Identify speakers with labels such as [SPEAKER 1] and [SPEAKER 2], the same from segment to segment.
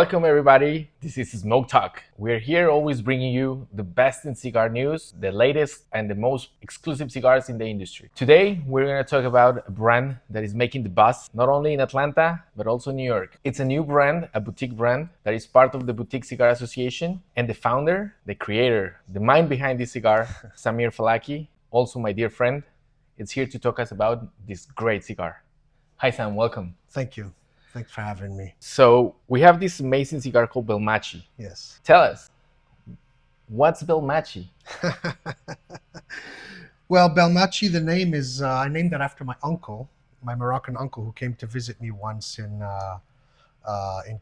[SPEAKER 1] Welcome everybody, this is Smoke Talk. We're here always bringing you the best in cigar news, the latest and the most exclusive cigars in the industry. Today, we're going to talk about a brand that is making the buzz, not only in Atlanta, but also New York. It's a new brand, a boutique brand that is part of the Boutique Cigar Association, and the founder, the creator, the mind behind this cigar, Samir Falakhi, also my dear friend, is here to talk us about this great cigar. Hi Sam, welcome.
[SPEAKER 2] Thank you. Thanks for having me.
[SPEAKER 1] So we have this amazing cigar called Belmaachi.
[SPEAKER 2] Yes.
[SPEAKER 1] Tell us, what's Belmaachi?
[SPEAKER 2] Well, Belmachi, the name is, I named it after my uncle, my Moroccan uncle, who came to visit me once in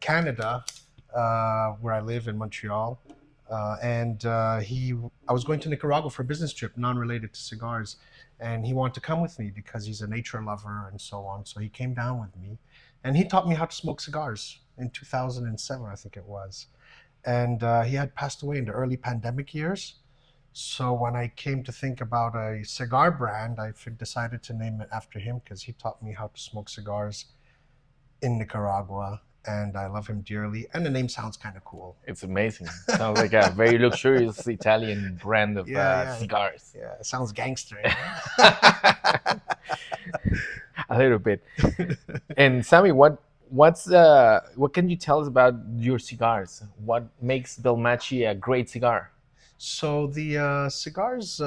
[SPEAKER 2] Canada, where I live in Montreal. I was going to Nicaragua for a business trip, non-related to cigars. And he wanted to come with me because he's a nature lover and so on. So he came down with me. And he taught me how to smoke cigars in 2007, I think it was. And he had passed away in the early pandemic years. So when I came to think about a cigar brand, I decided to name it after him because he taught me how to smoke cigars in Nicaragua. And I love him dearly. And the name sounds kind of cool.
[SPEAKER 1] It's amazing. Sounds like a very luxurious Italian brand of cigars.
[SPEAKER 2] Yeah, it sounds gangster.
[SPEAKER 1] A little bit. And Sammy, what can you tell us about your cigars? What makes Belmaachi a great cigar?
[SPEAKER 2] So the cigars,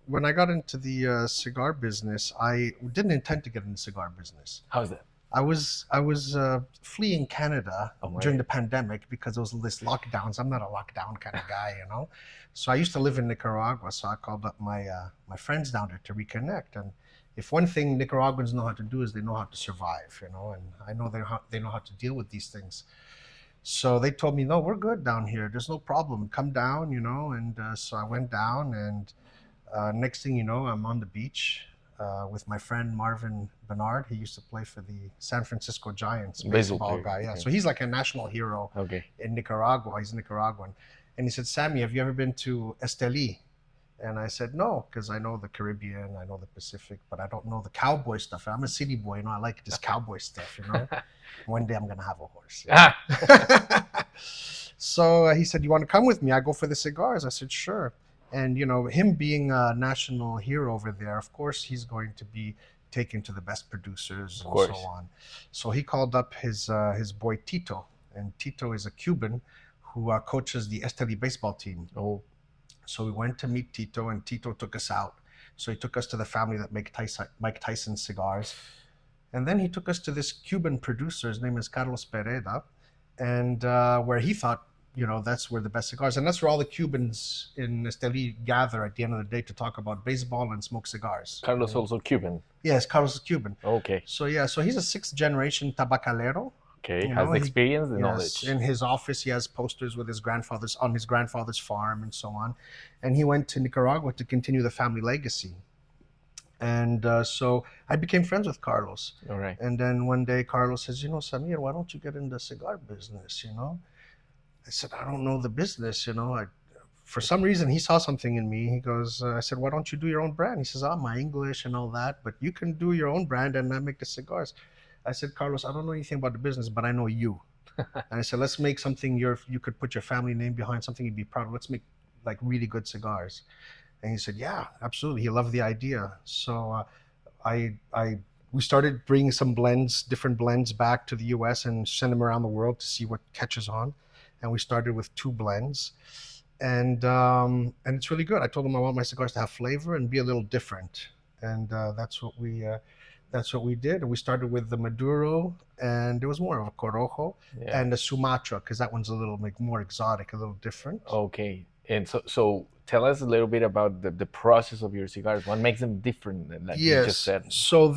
[SPEAKER 2] when I got into the cigar business, I didn't intend to get in the cigar business.
[SPEAKER 1] How's that?
[SPEAKER 2] I was fleeing Canada during the pandemic because there was this lockdowns. I'm not a lockdown kind of guy, you know. So I used to live in Nicaragua, so I called up my my friends down there to reconnect. And if one thing Nicaraguans know how to do is they know how to survive, you know. And I know they know how to deal with these things. So they told me, no, we're good down here. There's no problem. Come down, you know. And so I went down, and next thing you know, I'm on the beach. With my friend Marvin Bernard. He used to play for the San Francisco Giants, baseball guy. Yeah, so he's like a national hero in Nicaragua. He's Nicaraguan. And he said, Sammy, have you ever been to Esteli? And I said, no, because I know the Caribbean, I know the Pacific, but I don't know the cowboy stuff. I'm a city boy, you know, I like this cowboy stuff, you know. One day I'm going to have a horse. Yeah. So he said, you want to come with me? I go for the cigars. I said, sure. And, you know, him being a national hero over there, of course, he's going to be taken to the best producers and so on. So he called up his boy Tito. And Tito is a Cuban who coaches the Esteli baseball team.
[SPEAKER 1] Oh.
[SPEAKER 2] So we went to meet Tito, and Tito took us out. So he took us to the family that make Mike Tyson cigars. And then he took us to this Cuban producer. His name is Carlos Pereda. And where he thought, you know, that's where the best cigars, and that's where all the Cubans in Esteli gather at the end of the day to talk about baseball and smoke cigars.
[SPEAKER 1] Carlos also Cuban.
[SPEAKER 2] Yes, Carlos is Cuban.
[SPEAKER 1] Okay.
[SPEAKER 2] So yeah, so he's a sixth generation tabacalero.
[SPEAKER 1] Okay, has the experience, the knowledge.
[SPEAKER 2] In his office, he has posters with his grandfather's on his grandfather's farm and so on. And he went to Nicaragua to continue the family legacy. And so I became friends with Carlos.
[SPEAKER 1] All right.
[SPEAKER 2] And then one day Carlos says, you know, Samir, why don't you get in the cigar business, you know? I said, I don't know the business, you know. For some reason, he saw something in me. He goes, I said, why don't you do your own brand? He says, my English and all that, but you can do your own brand and not make the cigars. I said, Carlos, I don't know anything about the business, but I know you. And I said, let's make something you could put your family name behind, something you'd be proud of. Let's make like really good cigars. And he said, yeah, absolutely. He loved the idea. So we started bringing some different blends back to the US and send them around the world to see what catches on. And we started with 2 blends, and it's really good. I told him I want my cigars to have flavor and be a little different, and that's what we did. And we started with the Maduro, and there was more of a Corojo and the Sumatra, because that one's a little more exotic, a little different.
[SPEAKER 1] Okay, and so tell us a little bit about the process of your cigars. What makes them different than like you just said?
[SPEAKER 2] So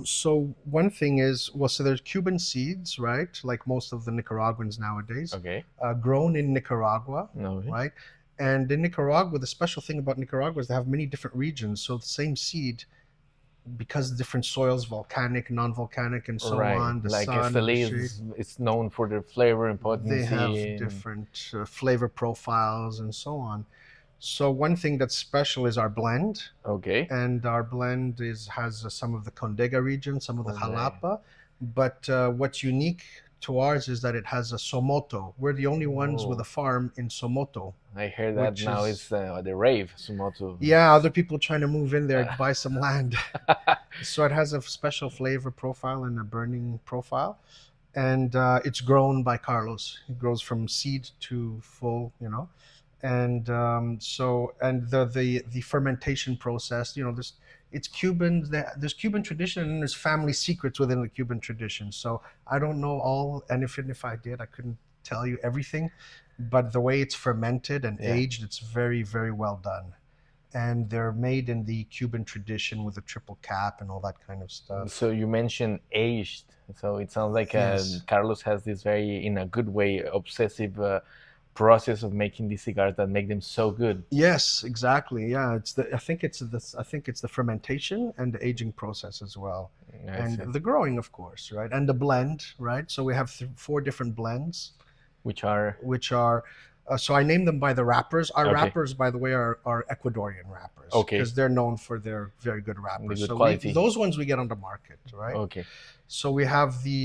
[SPEAKER 2] so one thing is, so there's Cuban seeds, right? Like most of the Nicaraguans nowadays.
[SPEAKER 1] Okay.
[SPEAKER 2] Grown in Nicaragua, right? And in Nicaragua, the special thing about Nicaragua is they have many different regions. So the same seed, because different soils, volcanic, non-volcanic, and so on. The
[SPEAKER 1] like
[SPEAKER 2] sun,
[SPEAKER 1] Esteli is known for their flavor and potency.
[SPEAKER 2] They have different flavor profiles and so on. So one thing that's special is our blend.
[SPEAKER 1] Okay.
[SPEAKER 2] And our blend has some of the Condega region, some of the Jalapa. But what's unique to ours is that it has a Somoto. We're the only ones with
[SPEAKER 1] Oh.
[SPEAKER 2] a farm in Somoto.
[SPEAKER 1] I heard that
[SPEAKER 2] Which
[SPEAKER 1] now
[SPEAKER 2] is-
[SPEAKER 1] it's the rave Sumoto.
[SPEAKER 2] Yeah, other people trying to move in there to buy some land. So it has a special flavor profile and a burning profile. And it's grown by Carlos. It grows from seed to full, And the fermentation process, it's Cuban. There's Cuban tradition and there's family secrets within the Cuban tradition. So I don't know all, and if I did, I couldn't tell you everything. But the way it's fermented and aged, it's very, very well done. And they're made in the Cuban tradition with a triple cap and all that kind of stuff.
[SPEAKER 1] So you mentioned aged. So it sounds like
[SPEAKER 2] Yes.
[SPEAKER 1] Carlos has this very, in a good way, obsessive process of making these cigars that make them so good.
[SPEAKER 2] Yes, exactly. Yeah, I think it's the fermentation and the aging process as well,
[SPEAKER 1] I see.
[SPEAKER 2] and the growing, of course, right, and the blend, right. So we have 4 different blends,
[SPEAKER 1] Which are
[SPEAKER 2] which are. So I named them by the wrappers. Our
[SPEAKER 1] Okay.
[SPEAKER 2] wrappers, by the way, are Ecuadorian wrappers.
[SPEAKER 1] Okay.
[SPEAKER 2] Because they're known for their very good wrappers.
[SPEAKER 1] good
[SPEAKER 2] So
[SPEAKER 1] quality.
[SPEAKER 2] those ones we get on the market, right?
[SPEAKER 1] okay.
[SPEAKER 2] So we have the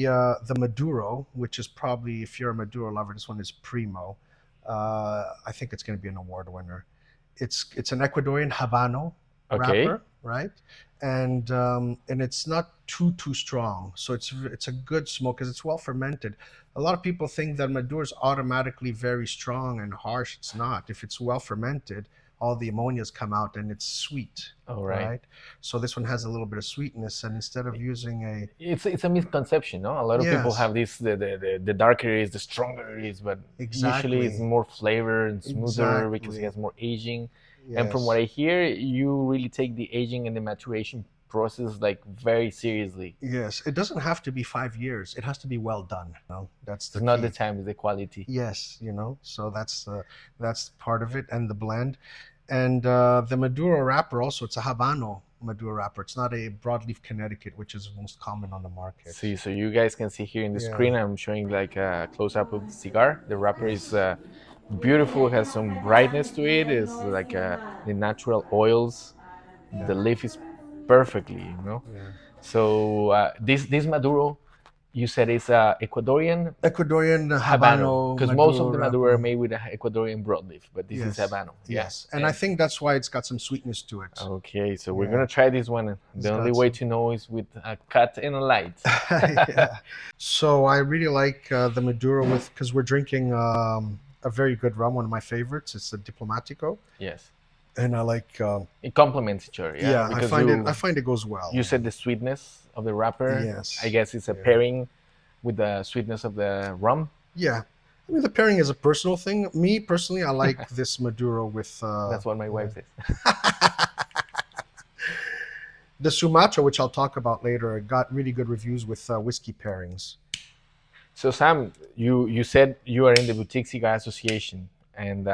[SPEAKER 2] Maduro, which is probably, if you're a Maduro lover, this one is primo. I think it's going to be an award winner. It's an Ecuadorian Habano
[SPEAKER 1] Okay.
[SPEAKER 2] wrapper, right? And it's not too strong, so it's a good smoke because it's well fermented. A lot of people think that Maduro is automatically very strong and harsh. It's not. If it's well fermented, all the ammonias come out and it's sweet.
[SPEAKER 1] All right.
[SPEAKER 2] So this one has a little bit of sweetness, and instead of using a
[SPEAKER 1] It's a misconception, no? A lot of people
[SPEAKER 2] Yes.
[SPEAKER 1] have this the darker it is, the stronger it is, but usually it's
[SPEAKER 2] Exactly.
[SPEAKER 1] more flavor and smoother because it
[SPEAKER 2] Exactly.
[SPEAKER 1] has more aging. And from what I hear, you really take the aging and the maturation process like very seriously.
[SPEAKER 2] Yes, it doesn't have to be 5 years. It has to be well done. That's the
[SPEAKER 1] It's not
[SPEAKER 2] key.
[SPEAKER 1] the time, it's the quality.
[SPEAKER 2] Yes, so that's part of it, and the blend, and the Maduro wrapper also. It's a Habano Maduro wrapper. It's not a broadleaf Connecticut, which is most common on the market.
[SPEAKER 1] See, so you guys can see here in the
[SPEAKER 2] Yeah.
[SPEAKER 1] screen, I'm showing like a close up of the cigar. The wrapper is beautiful, has some brightness to it. It's like the natural oils. The leaf is perfectly.
[SPEAKER 2] Yeah.
[SPEAKER 1] So this Maduro, you said it's Ecuadorian
[SPEAKER 2] Ecuadorian
[SPEAKER 1] Habano, because most of the Maduro are
[SPEAKER 2] wrapper.
[SPEAKER 1] made with a Ecuadorian broadleaf, but this is
[SPEAKER 2] Yes.
[SPEAKER 1] Habano.
[SPEAKER 2] Yes, and I think that's why it's got some sweetness to it.
[SPEAKER 1] Okay, so we're
[SPEAKER 2] Yeah.
[SPEAKER 1] gonna try this one.
[SPEAKER 2] It's
[SPEAKER 1] The only
[SPEAKER 2] got
[SPEAKER 1] way
[SPEAKER 2] some-
[SPEAKER 1] to know is with a cut and a light.
[SPEAKER 2] Yeah. So I really like the Maduro because we're drinking a very good rum, one of my favorites. It's the Diplomatico,
[SPEAKER 1] Yes,
[SPEAKER 2] and I like.
[SPEAKER 1] it complements each other. Yeah,
[SPEAKER 2] I find it goes well.
[SPEAKER 1] You said the sweetness of the wrapper.
[SPEAKER 2] Yes.
[SPEAKER 1] I guess it's a
[SPEAKER 2] Yeah.
[SPEAKER 1] pairing with the sweetness of the rum.
[SPEAKER 2] Yeah, I mean the pairing is a personal thing. Me personally, I like this Maduro with.
[SPEAKER 1] That's what my wife says.
[SPEAKER 2] The Sumatra, which I'll talk about later, got really good reviews with whiskey pairings.
[SPEAKER 1] So Sam, you said you are in the Boutique Cigar Association, and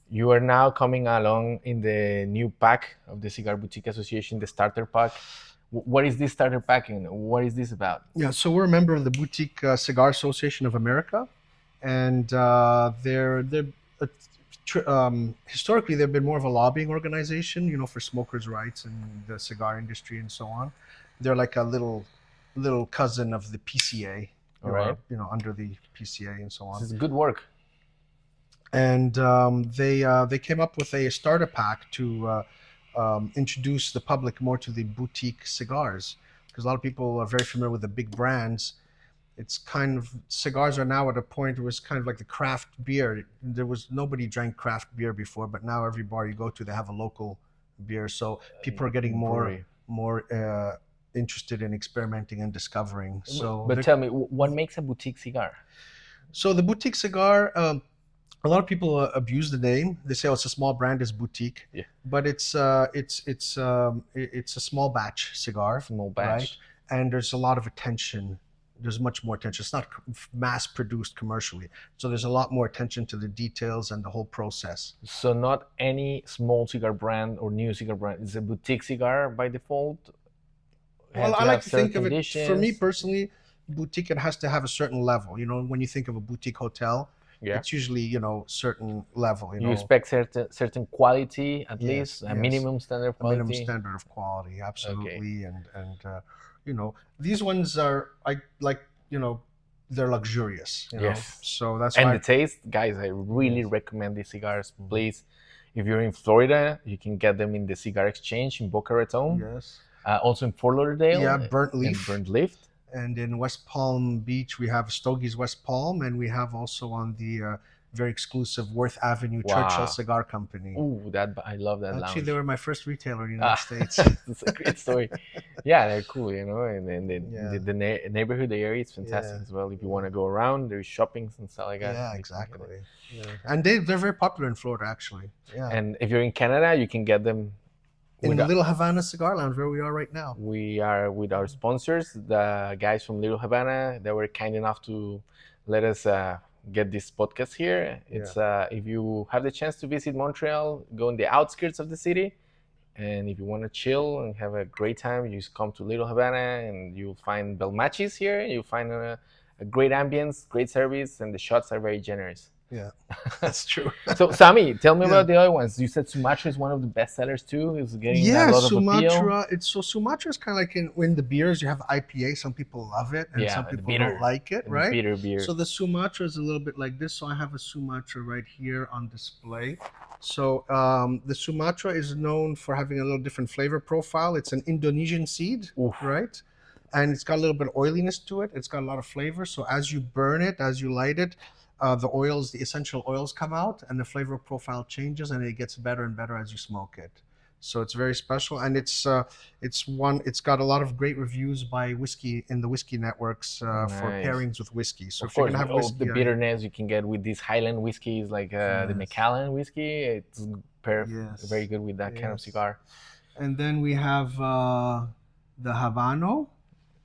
[SPEAKER 1] you are now coming along in the new pack of the Cigar Boutique Association, the starter pack. What is this starter pack and what is this about?
[SPEAKER 2] Yeah, so we're a member of the Boutique Cigar Association of America, and historically they've been more of a lobbying organization, for smokers' rights and the cigar industry and so on. They're like a little cousin of the PCA,
[SPEAKER 1] All right.
[SPEAKER 2] under the PCA and so on.
[SPEAKER 1] This is good work.
[SPEAKER 2] And they came up with a starter pack to introduce the public more to the boutique cigars, because a lot of people are very familiar with the big brands. It's kind of, cigars are now at a point where it's kind of like the craft beer. Nobody drank craft beer before, but now every bar you go to, they have a local beer. So people are getting
[SPEAKER 1] Brewery.
[SPEAKER 2] more interested in experimenting and discovering.
[SPEAKER 1] But tell me, what makes a boutique cigar?
[SPEAKER 2] So the boutique cigar, a lot of people abuse the name. They say, "Oh, it's a small brand, it's boutique."
[SPEAKER 1] Yeah.
[SPEAKER 2] But it's a small batch cigar,
[SPEAKER 1] Small batch.
[SPEAKER 2] right? And there's a lot of attention. There's much more attention. It's not mass produced commercially, so there's a lot more attention to the details and the whole process.
[SPEAKER 1] So not any small cigar brand or new cigar brand is a boutique cigar by default.
[SPEAKER 2] Well,
[SPEAKER 1] Has
[SPEAKER 2] I like
[SPEAKER 1] have
[SPEAKER 2] to think of
[SPEAKER 1] certain
[SPEAKER 2] it, for me
[SPEAKER 1] conditions?
[SPEAKER 2] personally, boutique, it has to have a certain level. When you think of a boutique hotel,
[SPEAKER 1] Yeah.
[SPEAKER 2] it's usually, certain level,
[SPEAKER 1] You expect certain quality at
[SPEAKER 2] Yes,
[SPEAKER 1] least, a
[SPEAKER 2] yes.
[SPEAKER 1] minimum standard of
[SPEAKER 2] a minimum
[SPEAKER 1] quality.
[SPEAKER 2] standard of quality, absolutely. And these ones are, I like, they're luxurious, you know.
[SPEAKER 1] Yes.
[SPEAKER 2] So that's
[SPEAKER 1] And
[SPEAKER 2] why.
[SPEAKER 1] the taste, guys, I really recommend these cigars. Please, if you're in Florida, you can get them in the Cigar Exchange in Boca Raton.
[SPEAKER 2] Yes.
[SPEAKER 1] Also in Fort Lauderdale.
[SPEAKER 2] Yeah, Burnt
[SPEAKER 1] and
[SPEAKER 2] Leaf.
[SPEAKER 1] Burnt Leaf.
[SPEAKER 2] And in West Palm Beach, we have Stogie's West Palm, and we have also on the very exclusive Worth Avenue Churchill Cigar Company.
[SPEAKER 1] Ooh, I love that.
[SPEAKER 2] Actually,
[SPEAKER 1] lounge.
[SPEAKER 2] they were my first retailer in the United States.
[SPEAKER 1] It's a great story. Yeah, they're cool, you know, and the neighborhood, the area is fantastic as well. If you want to go around, there's shoppings and stuff like that.
[SPEAKER 2] Yeah, exactly. Yeah. And they're very popular in Florida, actually. Yeah.
[SPEAKER 1] And if you're in Canada, you can get them
[SPEAKER 2] in Little Havana Cigar Lounge, where we are right now.
[SPEAKER 1] We are with our sponsors, the guys from Little Havana. They were kind enough to let us get this podcast here. It's if you have the chance to visit Montreal, go in the outskirts of the city, and if you want to chill and have a great time, you just come to Little Havana, and you'll find Belmachis here. You'll find a great ambience, great service, and the shots are very generous.
[SPEAKER 2] Yeah, that's true.
[SPEAKER 1] So, Sami, tell me about the other ones. You said Sumatra is one of the best sellers too. It's getting a lot of
[SPEAKER 2] Sumatra.
[SPEAKER 1] appeal.
[SPEAKER 2] Sumatra is kind of like in the beers. You have IPA. Some people love it, and some people don't like it. Right?
[SPEAKER 1] Bitter beer.
[SPEAKER 2] So the Sumatra is a little bit like this. So I have a Sumatra right here on display. So the Sumatra is known for having a little different flavor profile. It's an Indonesian seed, right? And it's got a little bit of oiliness to it. It's got a lot of flavor. So as you burn it, as you light it, the essential oils come out, and the flavor profile changes, and it gets better and better as you smoke it. So it's very special, and it's got a lot of great reviews by whiskey in the whiskey networks for pairings with whiskey. So
[SPEAKER 1] of course, the bitterness you can get with these Highland whiskeys, like the Macallan whiskey, it's very good with that kind of cigar.
[SPEAKER 2] And then we have the Habano.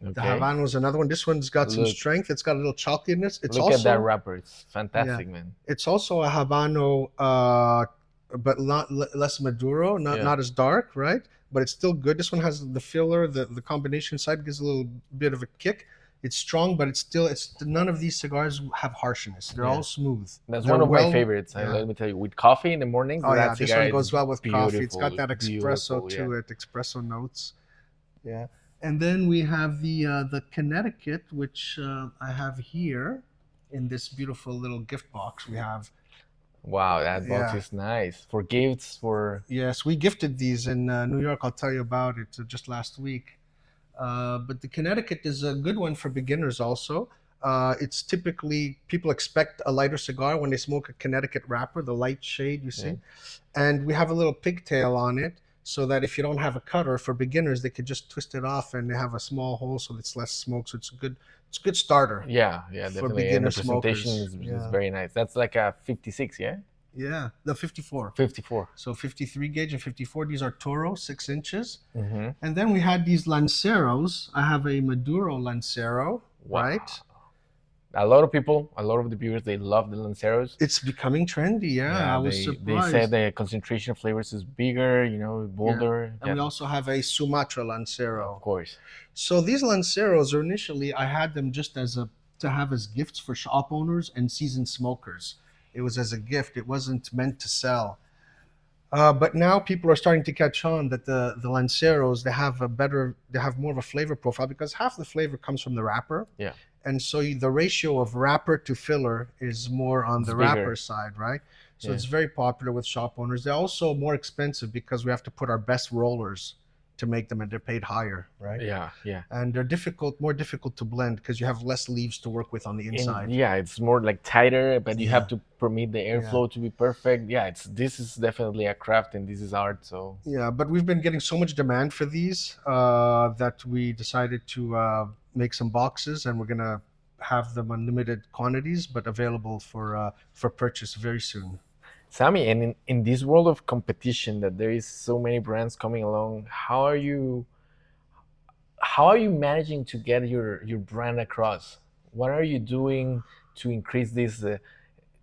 [SPEAKER 2] Okay. The Habano is another one. This one's got some strength. It's got a little chalkiness.
[SPEAKER 1] Look at that wrapper. It's fantastic, man.
[SPEAKER 2] It's also a Habano, but less Maduro, not as dark, right? But it's still good. This one has the filler. The combination side gives a little bit of a kick. It's strong, but it's none of these cigars have harshness. They're all smooth.
[SPEAKER 1] That's one of my favorites. Let me tell you, with coffee in the morning.
[SPEAKER 2] Oh yeah, this one goes well with coffee. It's got that espresso to it, espresso notes. Yeah. And then we have the Connecticut, which I have here in this beautiful little gift box. We have.
[SPEAKER 1] Wow, that box is nice for gifts.
[SPEAKER 2] Yes, we gifted these in New York. I'll tell you about it just last week. But the Connecticut is a good one for beginners also. It's typically, people expect a lighter cigar when they smoke a Connecticut wrapper, the light shade you see. And we have a little pigtail on it, so that if you don't have a cutter, for beginners, they could just twist it off and they have a small hole so it's less smoke. So it's a good starter.
[SPEAKER 1] Yeah, definitely.
[SPEAKER 2] For beginner
[SPEAKER 1] and the presentation is very nice. That's like a 56, yeah?
[SPEAKER 2] Yeah, the 54.
[SPEAKER 1] 54.
[SPEAKER 2] So 53 gauge and 54. These are Toro, 6 inches. Mm-hmm. And then we had these Lanceros. I have a Maduro Lancero, right?
[SPEAKER 1] A lot of the viewers, they love the Lanceros.
[SPEAKER 2] It's becoming trendy, I was surprised.
[SPEAKER 1] They said the concentration of flavors is bigger, bolder.
[SPEAKER 2] And we also have a Sumatra Lancero.
[SPEAKER 1] Of course.
[SPEAKER 2] So these Lanceros are initially, I had them just to have as gifts for shop owners and seasoned smokers. It was as a gift. It wasn't meant to sell. But now people are starting to catch on that the Lanceros, they have more of a flavor profile because half the flavor comes from the wrapper.
[SPEAKER 1] Yeah.
[SPEAKER 2] And so the ratio of wrapper to filler is more on the wrapper side, right? So it's very popular with shop owners. They're also more expensive because we have to put our best rollers to make them, and they're paid higher, right?
[SPEAKER 1] Yeah.
[SPEAKER 2] And they're more difficult to blend because you have less leaves to work with on the inside.
[SPEAKER 1] It's more like tighter, but you have to permit the airflow to be perfect. This is definitely a craft, and this is art. So
[SPEAKER 2] but we've been getting so much demand for these that we decided to make some boxes, and we're gonna have them in limited quantities, but available for purchase very soon.
[SPEAKER 1] Sami, and in this world of competition, that there is so many brands coming along, how are you managing to get your brand across? What are you doing to increase this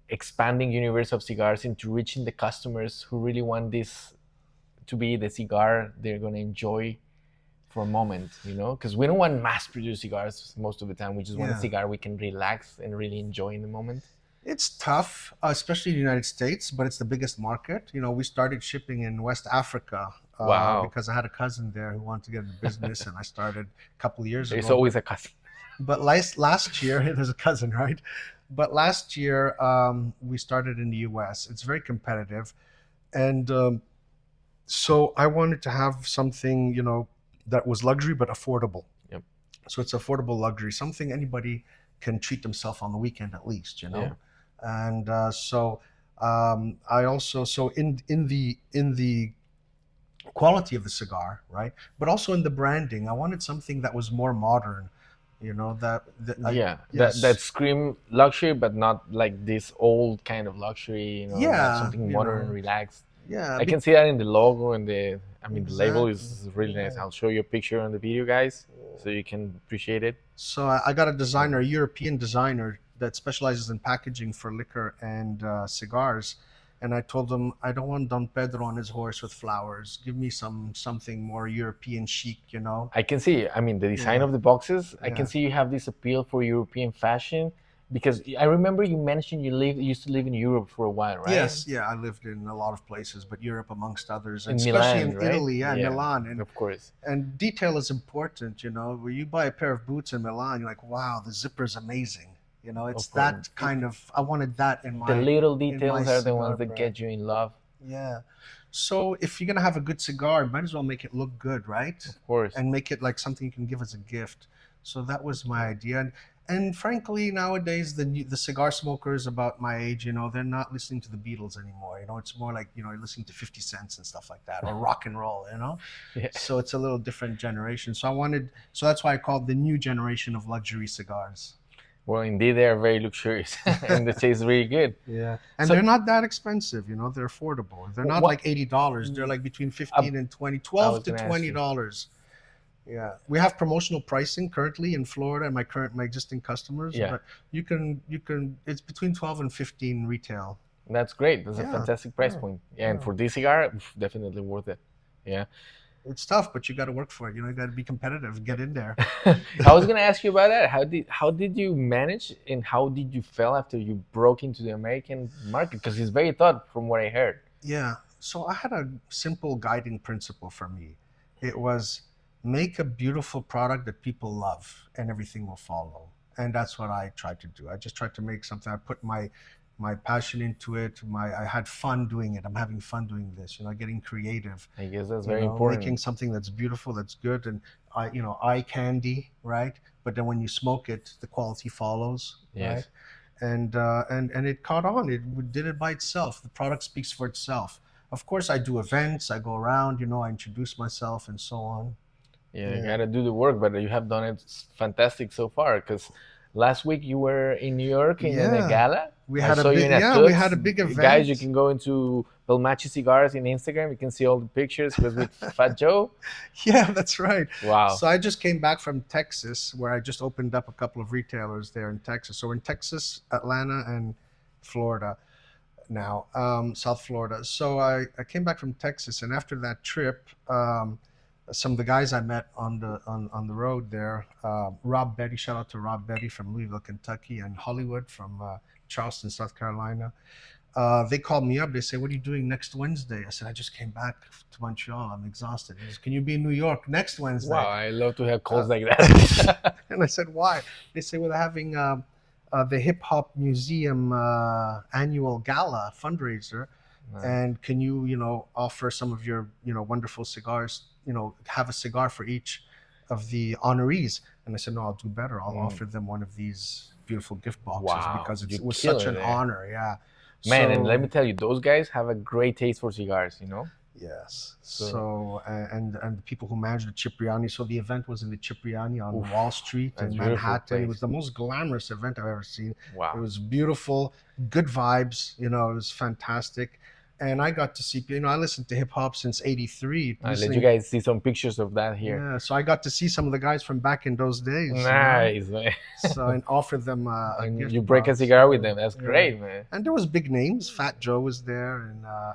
[SPEAKER 1] expanding universe of cigars into reaching the customers who really want this to be the cigar they're going to enjoy for a moment, because we don't want mass-produced cigars most of the time. We just want a cigar we can relax and really enjoy in the moment.
[SPEAKER 2] It's tough, especially in the United States, but it's the biggest market. We started shipping in West Africa because I had a cousin there who wanted to get into business, and I started a couple of years ago.
[SPEAKER 1] There's always a cousin.
[SPEAKER 2] But last year, there's a cousin, right? But last year, we started in the US. It's very competitive. And so I wanted to have something, that was luxury but affordable.
[SPEAKER 1] Yep.
[SPEAKER 2] So it's affordable luxury, something anybody can treat themselves on the weekend at least,
[SPEAKER 1] Yeah.
[SPEAKER 2] And I also, so in the quality of the cigar, right? But also in the branding, I wanted something that was more modern,
[SPEAKER 1] that scream luxury, but not like this old kind of luxury.
[SPEAKER 2] Yeah,
[SPEAKER 1] something modern, relaxed.
[SPEAKER 2] yeah,
[SPEAKER 1] I can see that in the logo and the label is
[SPEAKER 2] Exactly.
[SPEAKER 1] really nice.
[SPEAKER 2] Yeah.
[SPEAKER 1] I'll show you a picture on the video, guys, so you can appreciate it.
[SPEAKER 2] So I got a designer, a European designer that specializes in packaging for liquor and cigars. And I told him, I don't want Don Pedro on his horse with flowers. Give me something more European chic,
[SPEAKER 1] I can see, the design
[SPEAKER 2] Yeah.
[SPEAKER 1] of the boxes. I
[SPEAKER 2] Yeah.
[SPEAKER 1] can see you have this appeal for European fashion because I remember you mentioned you used to live in Europe for a while, right?
[SPEAKER 2] Yes, yeah, I lived in a lot of places, but Europe amongst others, and
[SPEAKER 1] In
[SPEAKER 2] especially
[SPEAKER 1] Milan,
[SPEAKER 2] in
[SPEAKER 1] right?
[SPEAKER 2] Italy, Milan,
[SPEAKER 1] Of course.
[SPEAKER 2] and detail is important. When you buy a pair of boots in Milan, you're like, wow, the zipper's amazing. It's
[SPEAKER 1] Of course.
[SPEAKER 2] that kind of. I wanted that in my.
[SPEAKER 1] The little
[SPEAKER 2] in my
[SPEAKER 1] details are the
[SPEAKER 2] cigar
[SPEAKER 1] ones that
[SPEAKER 2] brand.
[SPEAKER 1] get you in love,
[SPEAKER 2] Yeah. So if you're gonna have a good cigar, might as well make it look good, right?
[SPEAKER 1] of course.
[SPEAKER 2] And make it like something you can give as a gift. So that was my idea. And frankly, nowadays the cigar smokers about my age, they're not listening to the Beatles anymore. It's more like you're listening to 50 Cents and stuff like that, or rock and roll.
[SPEAKER 1] Yeah.
[SPEAKER 2] So it's a little different generation. So that's why I called the new generation of luxury cigars.
[SPEAKER 1] Well, indeed, they are very luxurious and the taste is really good.
[SPEAKER 2] Yeah, and
[SPEAKER 1] So-
[SPEAKER 2] they're not that expensive. They're affordable. They're not
[SPEAKER 1] What-
[SPEAKER 2] like $80. They're like between 15 and 20, 12
[SPEAKER 1] was
[SPEAKER 2] to
[SPEAKER 1] gonna ask you.
[SPEAKER 2] $20. Yeah, we have promotional pricing currently in Florida. My existing customers.
[SPEAKER 1] Yeah.
[SPEAKER 2] But you can. It's between 12 and 15 retail.
[SPEAKER 1] That's great. That's a
[SPEAKER 2] Yeah,
[SPEAKER 1] fantastic price
[SPEAKER 2] yeah,
[SPEAKER 1] point. Yeah, and
[SPEAKER 2] yeah.
[SPEAKER 1] for this cigar, definitely worth it. Yeah.
[SPEAKER 2] It's tough, but you got to work for it. You got to be competitive. Get in there.
[SPEAKER 1] I was gonna ask you about that. How did you manage and how did you feel after you broke into the American market? Because it's very tough from what I heard.
[SPEAKER 2] Yeah. So I had a simple guiding principle for me. It was make a beautiful product that people love, and everything will follow. And that's what I tried to do. I just tried to make something. I put my passion into it. I had fun doing it. I'm having fun doing this. Getting creative.
[SPEAKER 1] I guess that's very important.
[SPEAKER 2] Making something that's beautiful, that's good, and eye candy, right? But then when you smoke it, the quality follows,
[SPEAKER 1] Yes.
[SPEAKER 2] right? And it caught on. It did it by itself. The product speaks for itself. Of course, I do events. I go around. I introduce myself and so on.
[SPEAKER 1] Yeah, you
[SPEAKER 2] Yeah.
[SPEAKER 1] gotta do the work, but you have done it fantastic so far. Because last week you were in New York in a
[SPEAKER 2] Yeah.
[SPEAKER 1] gala.
[SPEAKER 2] We
[SPEAKER 1] I
[SPEAKER 2] had
[SPEAKER 1] saw
[SPEAKER 2] a
[SPEAKER 1] you
[SPEAKER 2] big,
[SPEAKER 1] in
[SPEAKER 2] yeah, we
[SPEAKER 1] Tux.
[SPEAKER 2] had a big event.
[SPEAKER 1] Guys, you can go into Belmachi Cigars in Instagram. You can see all the pictures. It was with Fat Joe.
[SPEAKER 2] Yeah, that's right.
[SPEAKER 1] Wow.
[SPEAKER 2] So I just came back from Texas, where I just opened up a couple of retailers there in Texas. So we're in Texas, Atlanta, and Florida now, South Florida. So I came back from Texas, and after that trip, some of the guys I met on the road there, Rob Betty, shout out to Rob Betty from Louisville, Kentucky, and Hollywood from Charleston, South Carolina. They called me up. They said, "What are you doing next Wednesday?" I said, "I just came back to Montreal. I'm exhausted." He said, "Can you be in New York next Wednesday?"
[SPEAKER 1] Wow, I love to have calls like that.
[SPEAKER 2] And I said, "Why?" They say, "Well, they're having the Hip Hop Museum annual gala fundraiser, and can you, offer some of your, wonderful cigars, have a cigar for each of the honorees?" And I said, "No, I'll do better. I'll offer them one of these beautiful gift boxes
[SPEAKER 1] Wow,
[SPEAKER 2] because
[SPEAKER 1] you
[SPEAKER 2] it was
[SPEAKER 1] kill
[SPEAKER 2] such
[SPEAKER 1] it
[SPEAKER 2] an
[SPEAKER 1] there.
[SPEAKER 2] honor." Yeah.
[SPEAKER 1] Man, and
[SPEAKER 2] So-
[SPEAKER 1] let me tell you, those guys have a great taste for cigars,
[SPEAKER 2] Yes. So and the people who managed the Cipriani. So the event was in the Cipriani on Wall Street
[SPEAKER 1] that's
[SPEAKER 2] in
[SPEAKER 1] a beautiful
[SPEAKER 2] Manhattan.
[SPEAKER 1] place.
[SPEAKER 2] It was the most glamorous event I've ever seen.
[SPEAKER 1] Wow.
[SPEAKER 2] It was beautiful, good vibes. It was fantastic. And I got to see, I listened to hip hop since '83.
[SPEAKER 1] I'll let you guys see some pictures of that here.
[SPEAKER 2] Yeah, so I got to see some of the guys from back in those days.
[SPEAKER 1] Nice, man.
[SPEAKER 2] So and offer them a
[SPEAKER 1] And
[SPEAKER 2] gift
[SPEAKER 1] you break a
[SPEAKER 2] box.
[SPEAKER 1] cigar with them. That's
[SPEAKER 2] Yeah.
[SPEAKER 1] great, man.
[SPEAKER 2] And there was big names. Fat Joe was there,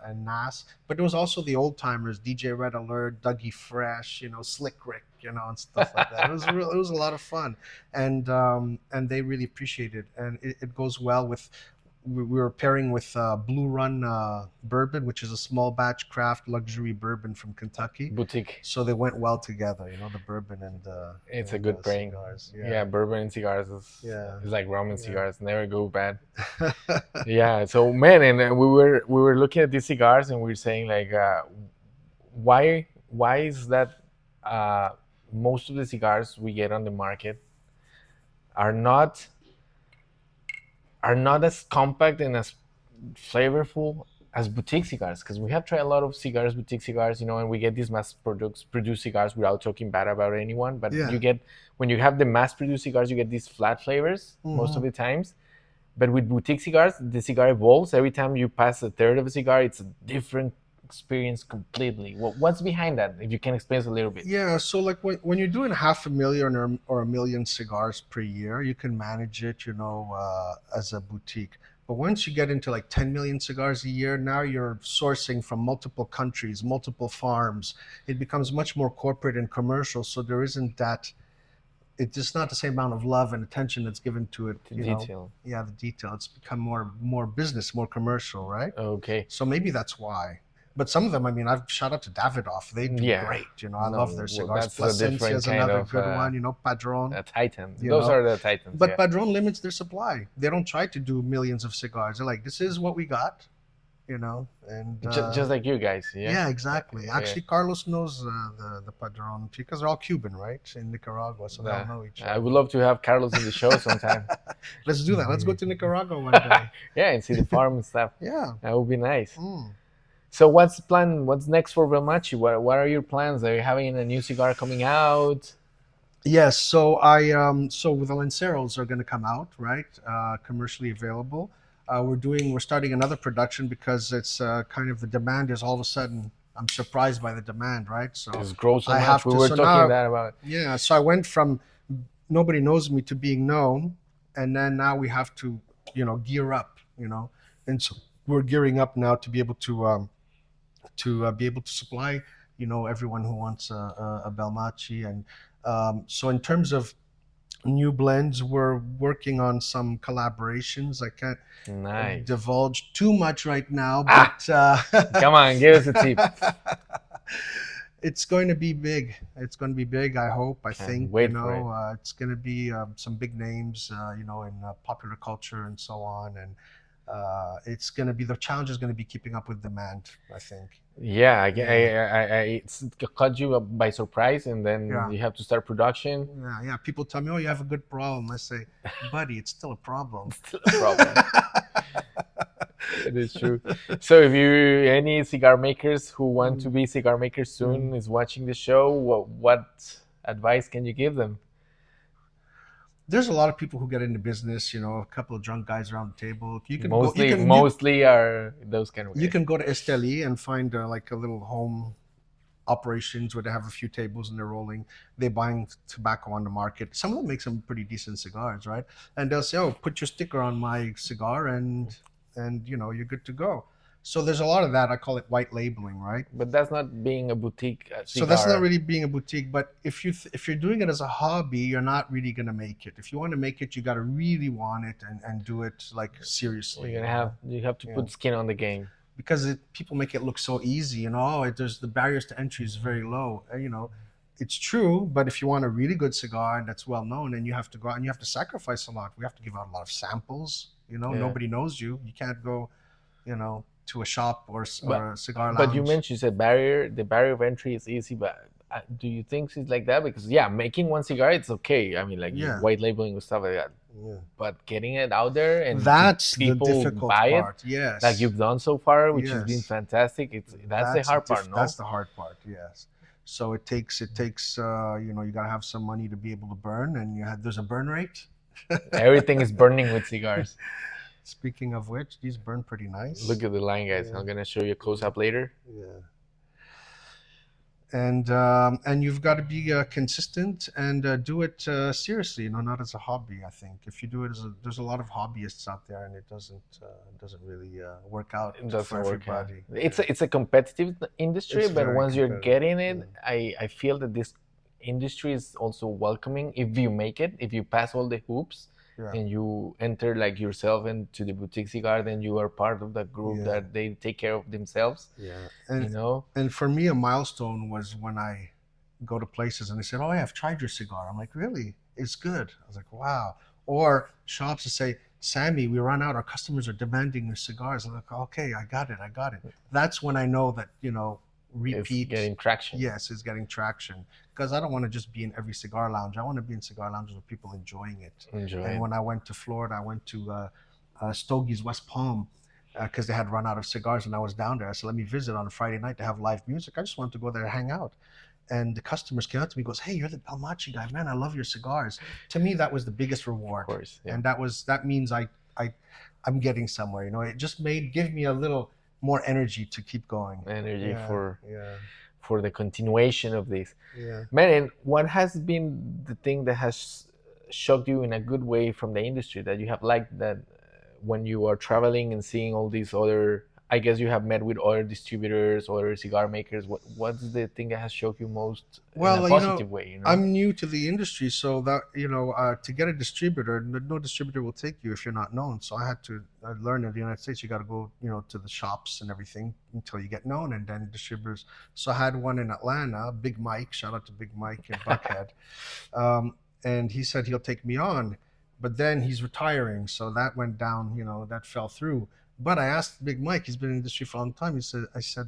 [SPEAKER 2] and Nas. But there was also the old timers: DJ Red Alert, Dougie Fresh, Slick Rick, and stuff like that. It was a lot of fun, and they really appreciated it. And it goes well we were pairing with Blue Run bourbon, which is a small batch craft luxury bourbon from Kentucky.
[SPEAKER 1] Boutique.
[SPEAKER 2] So they went well together, the bourbon and
[SPEAKER 1] It's a good pairing.
[SPEAKER 2] cigars.
[SPEAKER 1] Yeah, bourbon and cigars is like rum and
[SPEAKER 2] Yeah.
[SPEAKER 1] cigars. Never go bad. Yeah. So man, and we were looking at these cigars and we were saying like, why is that most of the cigars we get on the market are not as compact and as flavorful as boutique cigars? Because we have tried a lot of cigars, boutique cigars, and we get these produced cigars without talking bad about anyone. But
[SPEAKER 2] Yeah.
[SPEAKER 1] you get, when you have the mass produced cigars, you get these flat flavors most of the times. But with boutique cigars, the cigar evolves. Every time you pass a third of a cigar, it's a different experience completely. What's behind that? If you can explain us a little bit.
[SPEAKER 2] Yeah, so like when you're doing 500,000 or 1,000,000 cigars per year, you can manage it, as a boutique. But once you get into like 10 million cigars a year, now you're sourcing from multiple countries, multiple farms. It becomes much more corporate and commercial. So there isn't that. It's just not the same amount of love and attention that's given to it.
[SPEAKER 1] The detail.
[SPEAKER 2] Yeah, the detail. It's become more business, more commercial, right?
[SPEAKER 1] Okay.
[SPEAKER 2] So maybe that's why. But some of them, I mean, I've shout out to Davidoff. They do great. I love their cigars. Plasencia is another good one. Padron.
[SPEAKER 1] A Titan. Those are the Titans.
[SPEAKER 2] But Padron limits their supply. They don't try to do millions of cigars. They're like, this is what we got, and
[SPEAKER 1] just like you guys. Yeah.
[SPEAKER 2] Yeah, exactly. Actually, Carlos knows the Padron because they're all Cuban, right? In Nicaragua, so they all know each other.
[SPEAKER 1] I would love to have Carlos in the show sometime.
[SPEAKER 2] Let's do that. Let's go to Nicaragua one day.
[SPEAKER 1] Yeah, and see the farm and stuff.
[SPEAKER 2] Yeah,
[SPEAKER 1] that would be nice. So what's the plan? What's next for Belmaachi? What are your plans? Are you having a new cigar coming out?
[SPEAKER 2] Yes. So so the Lanceros are going to come out, right? Commercially available. We're starting another production because it's kind of the demand is all of a sudden. I'm surprised by the demand, right? So
[SPEAKER 1] it's grows so
[SPEAKER 2] I
[SPEAKER 1] much.
[SPEAKER 2] have
[SPEAKER 1] We
[SPEAKER 2] to.
[SPEAKER 1] were
[SPEAKER 2] So
[SPEAKER 1] talking
[SPEAKER 2] now,
[SPEAKER 1] about.
[SPEAKER 2] Yeah. So I went from nobody knows me to being known, and then now we have to, gear up, and so we're gearing up now to be able to be able to supply, everyone who wants a Belmaachi. And so in terms of new blends, we're working on some collaborations. I can't divulge too much right now, but
[SPEAKER 1] come on, give us a tip.
[SPEAKER 2] It's going to be big. It's going to be big. I hope. I think.
[SPEAKER 1] Wait for it.
[SPEAKER 2] It's going to be some big names, in popular culture and so on. And it's going to be, the challenge is going to be keeping up with demand, I think.
[SPEAKER 1] Yeah, it's caught you by surprise, and then you have to start production.
[SPEAKER 2] Yeah. People tell me, "Oh, you have a good problem." I say, "Buddy, it's still a problem."
[SPEAKER 1] It's still a problem. It is true. So, if any cigar makers who want to be cigar makers soon is watching the show, what advice can you give them?
[SPEAKER 2] There's a lot of people who get into business, a couple of drunk guys around the table. You can
[SPEAKER 1] mostly are those kind of guys.
[SPEAKER 2] You can go to Esteli and find like a little home operations where they have a few tables and they're rolling. They're buying tobacco on the market. Some of them make some pretty decent cigars, right? And they'll say, "Oh, put your sticker on my cigar and you're good to go." So there's a lot of that. I call it white labeling, right?
[SPEAKER 1] But that's not being a boutique cigar.
[SPEAKER 2] So that's not really being a boutique. But if you're doing it as a hobby, you're not really gonna make it. If you want to make it, you got to really want it and do it like seriously.
[SPEAKER 1] You have to put skin on the game.
[SPEAKER 2] Because people make it look so easy, there's the barriers to entry is very low. It's true, but if you want a really good cigar that's well known, and you have to go out and you have to sacrifice a lot. We have to give out a lot of samples. Nobody knows you. You can't go, to a shop or a cigar lounge.
[SPEAKER 1] But you mentioned the barrier of entry is easy, but do you think it's like that? Because making one cigar, it's okay. I mean, white labeling and stuff like that. Yeah. But getting it out there and
[SPEAKER 2] that's
[SPEAKER 1] people
[SPEAKER 2] the difficult
[SPEAKER 1] buy
[SPEAKER 2] part.
[SPEAKER 1] it,
[SPEAKER 2] yes,
[SPEAKER 1] like you've done so far, which has been fantastic. That's the hard part, no?
[SPEAKER 2] That's the hard part. Yes. So it takes you gotta have some money to be able to burn, and there's a burn rate.
[SPEAKER 1] Everything is burning with cigars.
[SPEAKER 2] Speaking of which, these burn pretty nice.
[SPEAKER 1] Look at the line, guys. I'm gonna show you a close up later.
[SPEAKER 2] Yeah. And you've got to be consistent and do it seriously, not as a hobby. I think if you do it there's a lot of hobbyists out there, and it doesn't really work out for everybody.
[SPEAKER 1] It's a competitive industry, but once you're getting it, I feel that this industry is also welcoming if you make it, if you pass all the hoops,
[SPEAKER 2] Yeah.
[SPEAKER 1] and you enter like yourself into the boutique cigar, then you are part of that group that they take care of themselves.
[SPEAKER 2] Yeah. And for me, a milestone was when I go to places and they said, "Oh, yeah, I've tried your cigar." I'm like, "Really? It's good." I was like, "Wow." Or shops that say, "Sammy, we run out. Our customers are demanding your cigars." I'm like, "Okay, I got it. That's when I know that, repeat.
[SPEAKER 1] It's getting traction.
[SPEAKER 2] Yes, it's getting traction. Because I don't want to just be in every cigar lounge. I want to be in cigar lounges with people enjoying it. And when I went to Florida, I went to Stogie's West Palm because they had run out of cigars, and I was down there. I said, "Let me visit on a Friday night to have live music." I just wanted to go there and hang out. And the customers came up to me and goes, "Hey, you're the Belmachi guy, man. I love your cigars." To me, that was the biggest reward.
[SPEAKER 1] Of course, yeah.
[SPEAKER 2] And that means I'm getting somewhere. It just give me a little more energy to keep going.
[SPEAKER 1] Energy for the continuation of this.
[SPEAKER 2] Yeah.
[SPEAKER 1] Man, and what has been the thing that has shocked you in a good way from the industry that you have liked that when you are traveling and seeing all these other, I guess you have met with other distributors, other cigar makers. What's the thing that has shocked you most in a positive way?
[SPEAKER 2] I'm new to the industry, so that to get a distributor, no distributor will take you if you're not known. So I had to learn in the United States. You got to go, to the shops and everything until you get known, and then distributors. So I had one in Atlanta, Big Mike. Shout out to Big Mike in Buckhead, and he said he'll take me on, but then he's retiring, so that went down. That fell through. But I asked Big Mike, he's been in the industry for a long time. I said,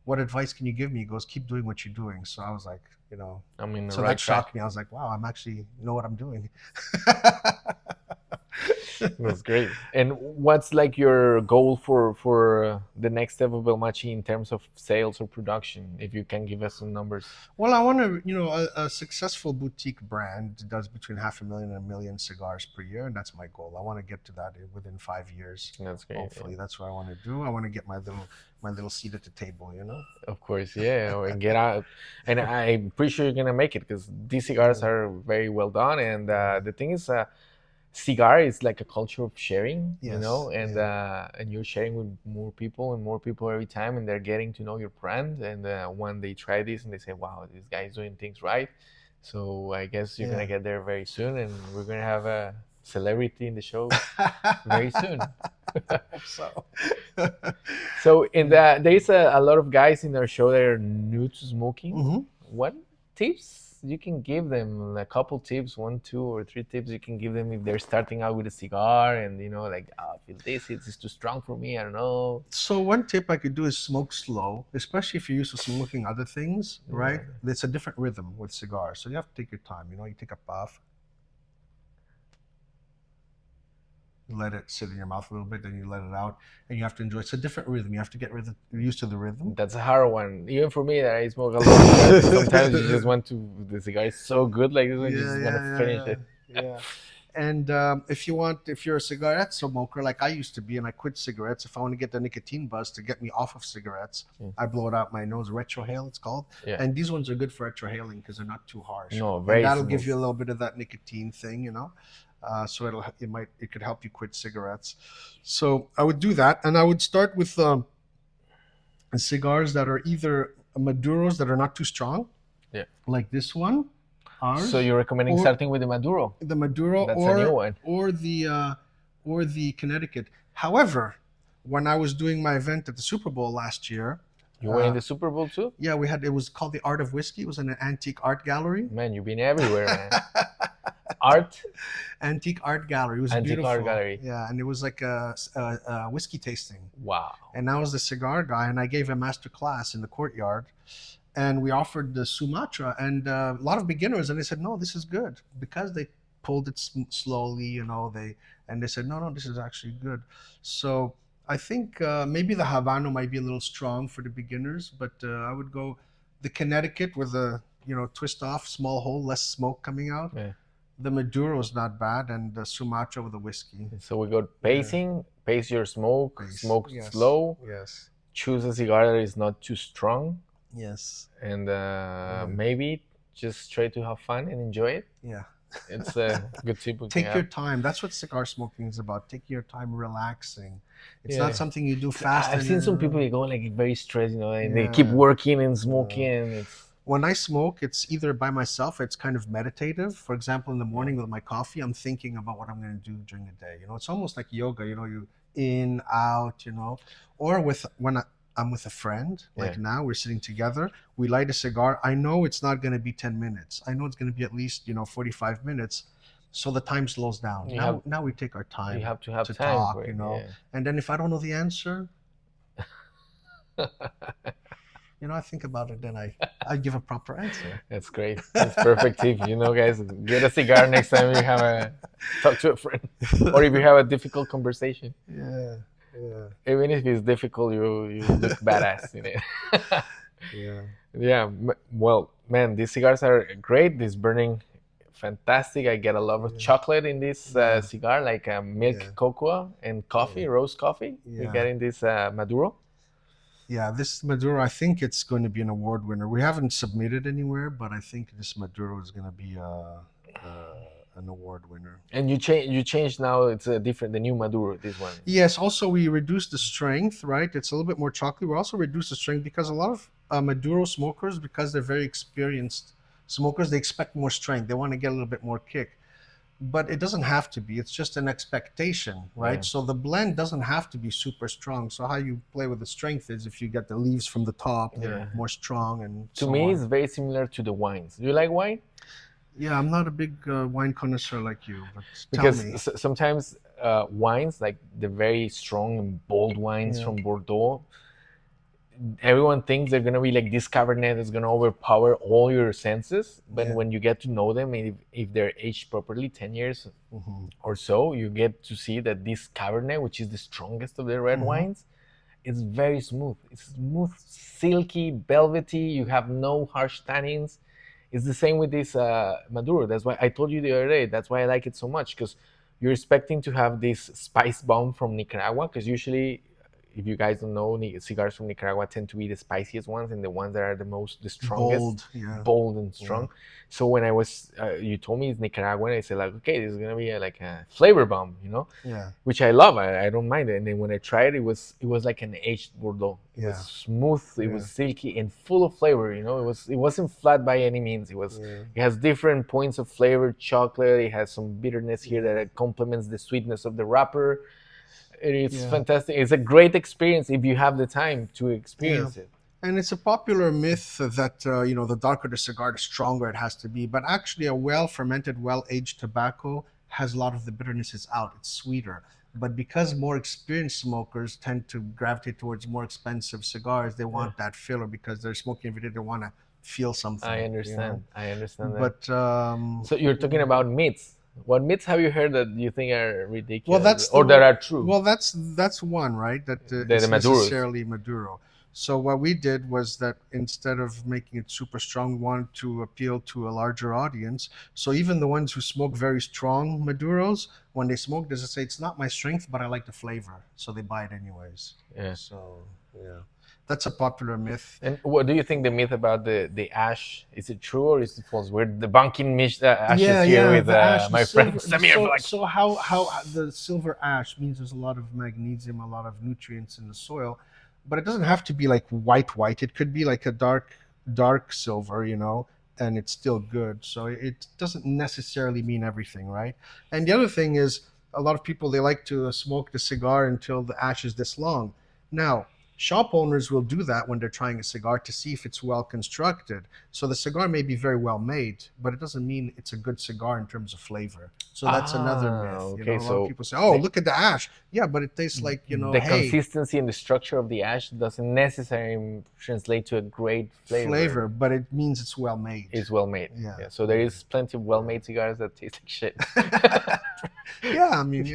[SPEAKER 2] "What advice can you give me?" He goes, "Keep doing what you're doing." So I was like, so that shocked me. I was like, wow, I'm actually know what I'm doing.
[SPEAKER 1] That's great. And what's like your goal for the next step of Belmachi in terms of sales or production? If you can give us some numbers.
[SPEAKER 2] Well, I want to, a successful boutique brand does between 500,000 and 1 million cigars per year, and that's my goal. I want to get to that within 5 years.
[SPEAKER 1] That's great.
[SPEAKER 2] Hopefully, that's what I want to do. I want to get my little seat at the table.
[SPEAKER 1] Of course, yeah, and get out. And I'm pretty sure you're gonna make it because these cigars are very well done. And the thing is, cigar is like a culture of sharing, and you're sharing with more people every time, and they're getting to know your brand. And when they try this and they say, "Wow, this guy's doing things right," so I guess you're gonna get there very soon, and we're gonna have a celebrity in the show very soon.
[SPEAKER 2] Hope so.
[SPEAKER 1] So there's a lot of guys in our show that are new to smoking.
[SPEAKER 2] Mm-hmm.
[SPEAKER 1] What tips you can give them? A couple tips, 1, 2, or 3 tips you can give them if they're starting out with a cigar and I feel this is too strong for me. I don't know.
[SPEAKER 2] So one tip I could do is smoke slow, especially if you're used to smoking other things, right? It's a different rhythm with cigars, so you have to take your time. You take a puff, let it sit in your mouth a little bit, then you let it out, and you have to enjoy. It's a different rhythm. You have to get used to the rhythm.
[SPEAKER 1] That's a hard one. Even for me, that I smoke a lot. Sometimes you just want to. The cigar is so good, like this one, you just want to finish it.
[SPEAKER 2] Yeah. And if you're a cigarette smoker like I used to be, and I quit cigarettes, if I want to get the nicotine buzz to get me off of cigarettes, I blow it out my nose. Retrohale, it's called. Yeah. And these ones are good for retrohaling because they're not too harsh.
[SPEAKER 1] No, very.
[SPEAKER 2] And that'll give you a little bit of that nicotine thing, So it could help you quit cigarettes. So I would do that, and I would start with cigars that are either Maduros that are not too strong, like this one. Ours,
[SPEAKER 1] so you're recommending starting with the Maduro?
[SPEAKER 2] The Maduro,
[SPEAKER 1] that's a new one,
[SPEAKER 2] or the Connecticut. However, when I was doing my event at the Super Bowl last year.
[SPEAKER 1] You were in the Super Bowl too?
[SPEAKER 2] Yeah, it was called the Art of Whiskey. It was in an antique art gallery.
[SPEAKER 1] Man, you've been everywhere, man.
[SPEAKER 2] Antique art gallery. It was
[SPEAKER 1] antique
[SPEAKER 2] beautiful.
[SPEAKER 1] Art gallery.
[SPEAKER 2] Yeah, and it was like a whiskey tasting.
[SPEAKER 1] Wow.
[SPEAKER 2] And I was the cigar guy, and I gave a master class in the courtyard, and we offered the Sumatra, and a lot of beginners, and they said, "No, this is good," because they pulled it slowly, they said, "No, this is actually good." So I think maybe the Habano might be a little strong for the beginners, but I would go the Connecticut with a twist off, small hole, less smoke coming out.
[SPEAKER 1] Yeah.
[SPEAKER 2] The Maduro is not bad, and the Sumatra with the whiskey.
[SPEAKER 1] So we got pacing, pace your smoke, smoke slow.
[SPEAKER 2] Yes.
[SPEAKER 1] Choose a cigar that is not too strong.
[SPEAKER 2] Yes.
[SPEAKER 1] And maybe just try to have fun and enjoy it.
[SPEAKER 2] Yeah.
[SPEAKER 1] It's a good tip.
[SPEAKER 2] Take your time. That's what cigar smoking is about. Take your time relaxing. It's not something you do fast.
[SPEAKER 1] I've seen some people, they go like very stressed, and they keep working and smoking. And it's
[SPEAKER 2] When I smoke, it's either by myself, it's kind of meditative. For example, in the morning with my coffee, I'm thinking about what I'm going to do during the day. You know, it's almost like yoga, you know, you in, out, you know, or with when I'm with a friend, like now we're sitting together, we light a cigar. I know it's not going to be 10 minutes. I know it's going to be at least, 45 minutes. So the time slows down. Now we take our time
[SPEAKER 1] You have to have
[SPEAKER 2] to
[SPEAKER 1] time
[SPEAKER 2] talk,
[SPEAKER 1] for it,
[SPEAKER 2] you know.
[SPEAKER 1] yeah.
[SPEAKER 2] And then if I don't know the answer, I think about it, then I give a proper answer.
[SPEAKER 1] That's great. That's perfect tip. Guys, get a cigar next time you have talk to a friend, or if you have a difficult conversation.
[SPEAKER 2] Yeah.
[SPEAKER 1] Even if it's difficult, you look badass in it. Yeah. Well, man, these cigars are great. This burning, fantastic. I get a lot of chocolate in this cigar, like milk cocoa and coffee, roast coffee. You get in this Maduro.
[SPEAKER 2] Yeah, this Maduro, I think it's going to be an award winner. We haven't submitted anywhere, but I think this Maduro is going to be an award winner.
[SPEAKER 1] And you changed now. It's different. The new Maduro, this one.
[SPEAKER 2] Yes. Also, we reduced the strength. Right. It's a little bit more chocolatey. We also reduced the strength because a lot of Maduro smokers, because they're very experienced smokers, they expect more strength. They want to get a little bit more kick. But it doesn't have to be. It's just an expectation, right? Yeah. So the blend doesn't have to be super strong. So how you play with the strength is if you get the leaves from the top, they're more strong. And
[SPEAKER 1] to me, it's very similar to the wines. Do you like wine?
[SPEAKER 2] Yeah, I'm not a big wine connoisseur like you, but
[SPEAKER 1] because
[SPEAKER 2] tell me.
[SPEAKER 1] Sometimes wines, like the very strong and bold wines from Bordeaux, everyone thinks they're going to be like this Cabernet that's going to overpower all your senses. But when you get to know them, if they're aged properly, 10 years or so, you get to see that this Cabernet, which is the strongest of the red wines, is very smooth. It's smooth, silky, velvety. You have no harsh tannins. It's the same with this Maduro. That's why I told you the other day, that's why I like it so much, because you're expecting to have this spice bomb from Nicaragua, because usually, if you guys don't know, cigars from Nicaragua tend to be the spiciest ones and the ones that are the strongest, bold and strong. So when you told me it's Nicaraguan, I said like, okay, this is gonna be like a flavor bomb, which I love. I don't mind it. And then when I tried it, it was like an aged Bordeaux. It was smooth, it was silky and full of flavor. It wasn't flat by any means. It has different points of flavor, chocolate. It has some bitterness here that complements the sweetness of the wrapper. It's fantastic. It's a great experience if you have the time to experience it.
[SPEAKER 2] And it's a popular myth that the darker the cigar, the stronger it has to be. But actually, a well-fermented, well-aged tobacco has a lot of the bitterness out. It's sweeter. But because more experienced smokers tend to gravitate towards more expensive cigars, they want that filler because they're smoking every day. They want to feel something.
[SPEAKER 1] I understand. I understand that.
[SPEAKER 2] But
[SPEAKER 1] so you're talking about myths. What myths have you heard that you think are ridiculous,
[SPEAKER 2] or
[SPEAKER 1] that are true?
[SPEAKER 2] Well, that's one, right? That
[SPEAKER 1] is
[SPEAKER 2] necessarily Maduro. So what we did was that instead of making it super strong, we wanted to appeal to a larger audience. So even the ones who smoke very strong Maduros, when they smoke, they say, it's not my strength, but I like the flavor. So they buy it anyways.
[SPEAKER 1] Yeah.
[SPEAKER 2] So, that's a popular myth.
[SPEAKER 1] And what do you think the myth about the ash? Is it true or is it false? We're debunking ashes here with my friend Samir Falakhi.
[SPEAKER 2] So how the silver ash means there's a lot of magnesium, a lot of nutrients in the soil, but it doesn't have to be like white. It could be like a dark silver, and it's still good. So it doesn't necessarily mean everything, right? And the other thing is, a lot of people, they like to smoke the cigar until the ash is this long. Now, shop owners will do that when they're trying a cigar to see if it's well constructed. So the cigar may be very well made, but it doesn't mean it's a good cigar in terms of flavor. So that's another myth.
[SPEAKER 1] Okay,
[SPEAKER 2] a lot of people say, "Oh, look at the ash." Yeah, but it tastes like
[SPEAKER 1] the consistency and the structure of the ash doesn't necessarily translate to a great flavor.
[SPEAKER 2] But it means it's well made.
[SPEAKER 1] It's well made. Yeah. So there is plenty of well made cigars that taste like shit.
[SPEAKER 2] Yeah, I mean,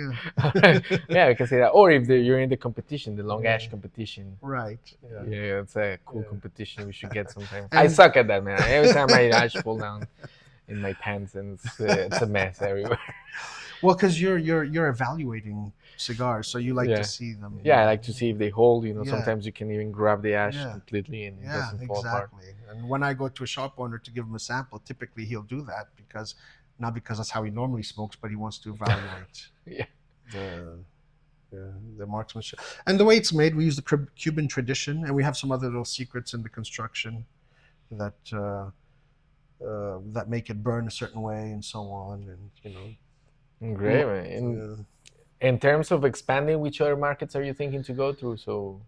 [SPEAKER 1] yeah, I can say that. Or if you're in the competition, the long ash competition.
[SPEAKER 2] Right.
[SPEAKER 1] Yeah, it's a cool competition we should get sometime. I suck at that, man. Every time my ash fall down in my pants, and it's a mess everywhere.
[SPEAKER 2] Well, because you're evaluating cigars, so you like to see them.
[SPEAKER 1] Yeah, I like to see if they hold. Sometimes you can even grab the ash completely and it doesn't fall apart.
[SPEAKER 2] And when I go to a shop owner to give him a sample, typically he'll do that not because that's how he normally smokes, but he wants to evaluate the marksmanship. And the way it's made, we use the Cuban tradition, and we have some other little secrets in the construction that that make it burn a certain way and so on, and
[SPEAKER 1] Great, man. In terms of expanding, which other markets are you thinking to go through?
[SPEAKER 2] So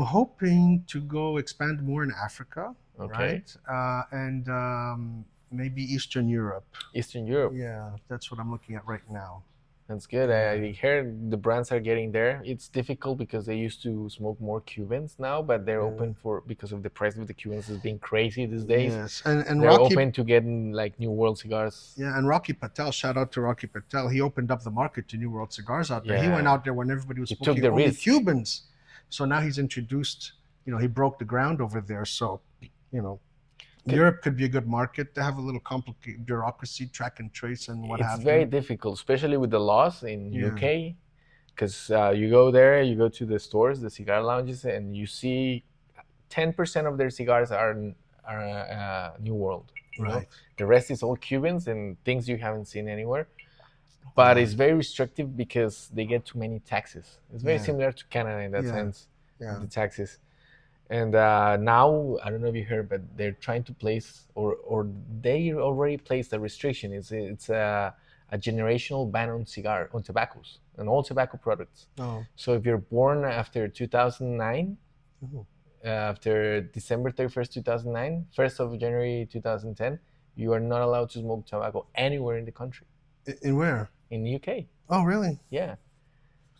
[SPEAKER 2] hoping to go expand more in Africa,
[SPEAKER 1] Okay.
[SPEAKER 2] right? And maybe Eastern Europe.
[SPEAKER 1] Eastern Europe.
[SPEAKER 2] Yeah, that's what I'm looking at right now.
[SPEAKER 1] That's good. I heard the brands are getting there. It's difficult because they used to smoke more Cubans now, but they're open because of the price of the Cubans is being crazy these days.
[SPEAKER 2] Yes, and
[SPEAKER 1] They're
[SPEAKER 2] Rocky,
[SPEAKER 1] open to getting like New World cigars.
[SPEAKER 2] yeah, and Rocky Patel, shout out to Rocky Patel. He opened up the market to New World cigars out there. He
[SPEAKER 1] Yeah.
[SPEAKER 2] went out there when everybody was
[SPEAKER 1] He took
[SPEAKER 2] smoking
[SPEAKER 1] the
[SPEAKER 2] only
[SPEAKER 1] risk.
[SPEAKER 2] Cubans. So now he's introduced, he broke the ground over there. So, Europe could be a good market. They have a little complicated bureaucracy, track and trace, and what have
[SPEAKER 1] It's
[SPEAKER 2] you.
[SPEAKER 1] very difficult, especially with the laws in
[SPEAKER 2] Yeah.
[SPEAKER 1] UK, because you go there, you go to the stores, the cigar lounges, and you see 10% of their cigars are New World. you know?
[SPEAKER 2] Right.
[SPEAKER 1] The rest is all Cubans and things you haven't seen anywhere. But it's very restrictive because they get too many taxes. It's very
[SPEAKER 2] Yeah.
[SPEAKER 1] similar to Canada in that
[SPEAKER 2] Yeah.
[SPEAKER 1] sense,
[SPEAKER 2] Yeah.
[SPEAKER 1] the taxes. And now, I don't know if you heard, but they're trying to place, or they already placed a restriction. It's a generational ban on tobaccos, and all tobacco products.
[SPEAKER 2] Oh.
[SPEAKER 1] So if you're born after 2009,
[SPEAKER 2] Mhm.
[SPEAKER 1] after December 31st, 2009, 1st of January 2010, you are not allowed to smoke tobacco anywhere in the country.
[SPEAKER 2] In where?
[SPEAKER 1] In the UK,
[SPEAKER 2] Oh, really?
[SPEAKER 1] yeah.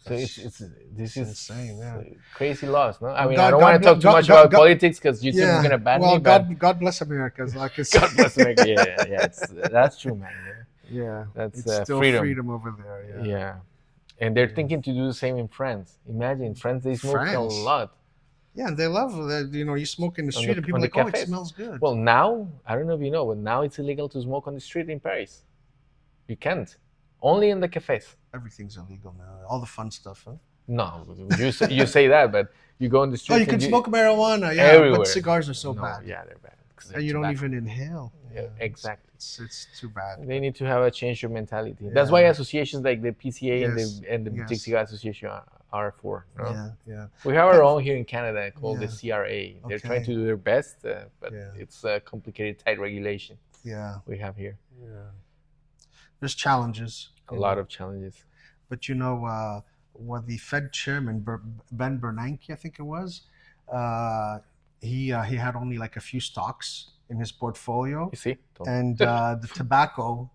[SPEAKER 1] So this
[SPEAKER 2] It's
[SPEAKER 1] is
[SPEAKER 2] insane, yeah.
[SPEAKER 1] crazy laws, no? I mean,
[SPEAKER 2] God-
[SPEAKER 1] I don't want
[SPEAKER 2] God
[SPEAKER 1] to talk
[SPEAKER 2] bl-
[SPEAKER 1] too
[SPEAKER 2] God-
[SPEAKER 1] much
[SPEAKER 2] God-
[SPEAKER 1] about
[SPEAKER 2] God-
[SPEAKER 1] politics because YouTube is gonna ban
[SPEAKER 2] well,
[SPEAKER 1] me. But
[SPEAKER 2] God bless America. Like it's,
[SPEAKER 1] God bless America. Yeah. That's true, man.
[SPEAKER 2] yeah,
[SPEAKER 1] That's
[SPEAKER 2] it's still
[SPEAKER 1] freedom.
[SPEAKER 2] over there.
[SPEAKER 1] Yeah.
[SPEAKER 2] Yeah.
[SPEAKER 1] And they're thinking to do the same in France. Imagine, in France they smoke
[SPEAKER 2] France.
[SPEAKER 1] a lot.
[SPEAKER 2] Yeah, and they love that. You smoke in the
[SPEAKER 1] On
[SPEAKER 2] street,
[SPEAKER 1] the-
[SPEAKER 2] and people
[SPEAKER 1] on
[SPEAKER 2] are
[SPEAKER 1] the
[SPEAKER 2] like, oh, it
[SPEAKER 1] cafes.
[SPEAKER 2] smells good.
[SPEAKER 1] Well, now I don't know if you know, but now it's illegal to smoke on the street in Paris. You can't. Only in the cafes.
[SPEAKER 2] Everything's illegal now. All the fun stuff, huh?
[SPEAKER 1] No, you say that, but you go on the street.
[SPEAKER 2] Oh, you can smoke marijuana. Yeah,
[SPEAKER 1] everywhere.
[SPEAKER 2] but cigars are so
[SPEAKER 1] No,
[SPEAKER 2] bad.
[SPEAKER 1] Yeah, they're bad. 'Cause
[SPEAKER 2] And
[SPEAKER 1] they're
[SPEAKER 2] you don't
[SPEAKER 1] tobacco.
[SPEAKER 2] even inhale.
[SPEAKER 1] Yeah, exactly.
[SPEAKER 2] It's too bad.
[SPEAKER 1] They need to have a change of mentality. That's why associations like the PCA
[SPEAKER 2] Yes,
[SPEAKER 1] and the
[SPEAKER 2] yes.
[SPEAKER 1] Boutique Cigar Association are for. No?
[SPEAKER 2] Yeah, yeah.
[SPEAKER 1] We have our own here in Canada called
[SPEAKER 2] Yeah.
[SPEAKER 1] the CRA. They're trying
[SPEAKER 2] Okay.
[SPEAKER 1] to do their best, but
[SPEAKER 2] Yeah.
[SPEAKER 1] it's a complicated, tight regulation
[SPEAKER 2] Yeah,
[SPEAKER 1] we have here.
[SPEAKER 2] yeah. There's challenges.
[SPEAKER 1] A lot of challenges.
[SPEAKER 2] But what the Fed chairman Ben Bernanke, I think it was, he had only like a few stocks in his portfolio,
[SPEAKER 1] You see?
[SPEAKER 2] and the tobacco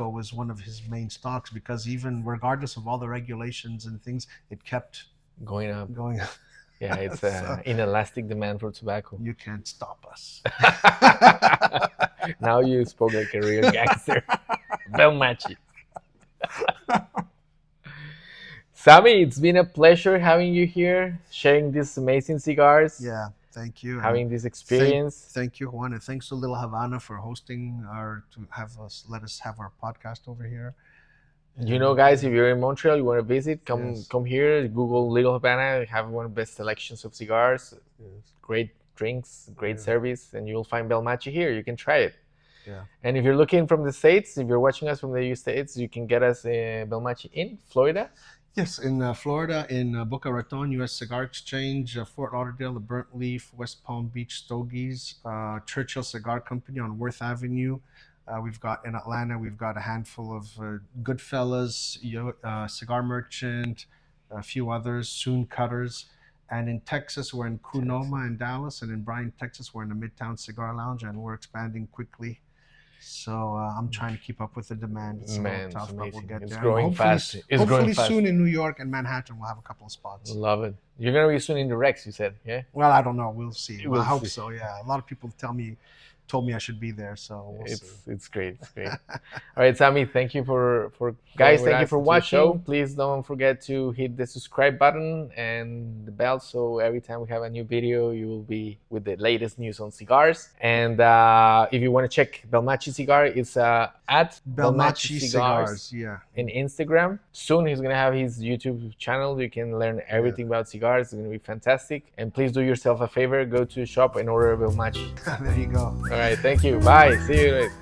[SPEAKER 2] was one of his main stocks because even regardless of all the regulations and things, it kept
[SPEAKER 1] Going up.
[SPEAKER 2] going.
[SPEAKER 1] Yeah, it's
[SPEAKER 2] So-
[SPEAKER 1] inelastic demand for tobacco.
[SPEAKER 2] You can't stop us.
[SPEAKER 1] Now you spoke like a real gangster. Belmachi. Sammy, it's been a pleasure having you here, sharing these amazing cigars,
[SPEAKER 2] Yeah, thank you. And
[SPEAKER 1] having this experience.
[SPEAKER 2] Thank you, Juan, and thanks to Little Havana for hosting let us have our podcast over here.
[SPEAKER 1] You know, guys, if you're in Montreal, you want to visit,
[SPEAKER 2] Yes.
[SPEAKER 1] come here. Google Little Havana. Have one of the best selections of cigars, great drinks, great service, and you'll find Belmachi here. You can try it.
[SPEAKER 2] Yeah.
[SPEAKER 1] And if you're looking from the States, if you're watching us from the States, you can get us Belmachi in Florida.
[SPEAKER 2] Yes, in Florida, in Boca Raton, U.S. Cigar Exchange, Fort Lauderdale, the Burnt Leaf, West Palm Beach, Stogies, Churchill Cigar Company on Worth Avenue. We've got in Atlanta, we've got a handful of Goodfellas, Cigar Merchant, a few others, Soon Cutters. And in Texas, we're in Kunoma and Dallas. And in Bryan, Texas, we're in the Midtown Cigar Lounge, and we're expanding quickly. So I'm trying to keep up with the demand. It's a little
[SPEAKER 1] Man,
[SPEAKER 2] tough,
[SPEAKER 1] it's
[SPEAKER 2] but we'll
[SPEAKER 1] amazing.
[SPEAKER 2] get
[SPEAKER 1] It's
[SPEAKER 2] there.
[SPEAKER 1] growing
[SPEAKER 2] And hopefully-
[SPEAKER 1] fast. It's
[SPEAKER 2] hopefully
[SPEAKER 1] growing fast.
[SPEAKER 2] soon in New York and Manhattan, we'll have a couple of spots.
[SPEAKER 1] Love it. You're gonna be soon in the Rex, you said, yeah?
[SPEAKER 2] Well, I don't know. We'll see.
[SPEAKER 1] We'll
[SPEAKER 2] I hope
[SPEAKER 1] see.
[SPEAKER 2] so. Yeah, a lot of people told me I should be there, so we'll see.
[SPEAKER 1] It's great. It's great. All right, Sammy, thank you for guys.
[SPEAKER 2] with
[SPEAKER 1] Thank you
[SPEAKER 2] us
[SPEAKER 1] for
[SPEAKER 2] to the
[SPEAKER 1] watching.
[SPEAKER 2] show.
[SPEAKER 1] Please don't forget to hit the subscribe button and the bell, so every time we have a new video, you will be with the latest news on cigars. And if you want to check Belmachi Cigar, it's at
[SPEAKER 2] Belmachi Cigars. Yeah.
[SPEAKER 1] in Instagram. Soon he's gonna have his YouTube channel. You can learn everything about cigars. It's gonna be fantastic. And please do yourself a favor, go to shop and order a Belmachi.
[SPEAKER 2] There you go.
[SPEAKER 1] All right, thank you. Bye. See you later.